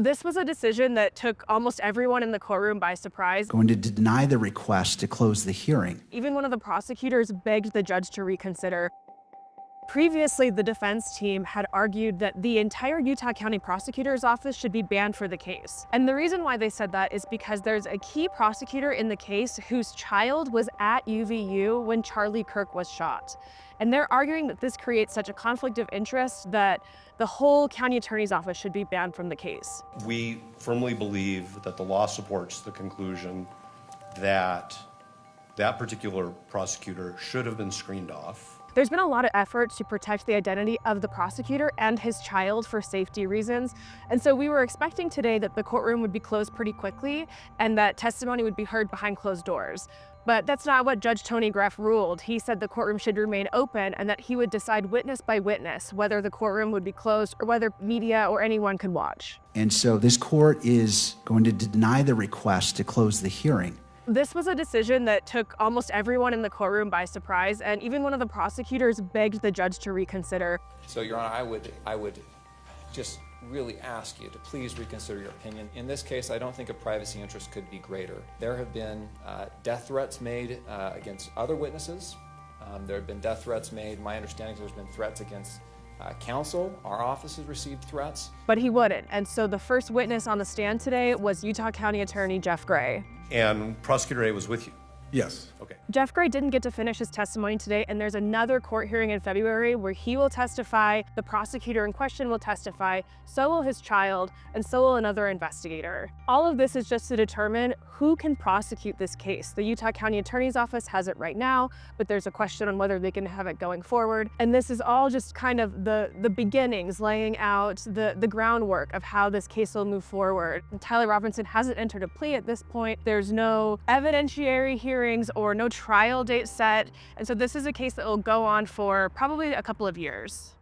This was a decision that took almost everyone in the courtroom by surprise. Going to deny the request to close the hearing. Even one of the prosecutors begged the judge to reconsider. Previously, the defense team had argued that the entire Utah County Prosecutor's Office should be banned for the case. And the reason why they said that is because there's a key prosecutor in the case whose child was at UVU when Charlie Kirk was shot. And they're arguing that this creates such a conflict of interest that the whole county attorney's office should be banned from the case. We firmly believe that the law supports the conclusion that that particular prosecutor should have been screened off. There's been a lot of effort to protect the identity of the prosecutor and his child for safety reasons. And so we were expecting today that the courtroom would be closed pretty quickly and that testimony would be heard behind closed doors. But that's not what Judge Tony Greff ruled. He said the courtroom should remain open and that he would decide witness by witness whether the courtroom would be closed or whether media or anyone could watch. And so this court is going to deny the request to close the hearing. This was a decision that took almost everyone in the courtroom by surprise, and even one of the prosecutors begged the judge to reconsider. So, Your Honor, I would just really ask you to please reconsider your opinion. In this case, I don't think a privacy interest could be greater. There have been death threats made against other witnesses. There have been death threats made. My understanding is there's been threats against counsel. Our office has received threats. But he wouldn't, and so the first witness on the stand today was Utah County Attorney Jeff Gray. And Prosecutor A was with you? Yes. Okay. Jeff Gray didn't get to finish his testimony today, and there's another court hearing in February where he will testify, the prosecutor in question will testify, so will his child, and so will another investigator. All of this is just to determine who can prosecute this case. The Utah County Attorney's Office has it right now, but there's a question on whether they can have it going forward. And this is all just kind of the beginnings, laying out the groundwork of how this case will move forward. And Tyler Robinson hasn't entered a plea at this point. There's no evidentiary hearings or no trial date set. And so this is a case that will go on for probably a couple of years.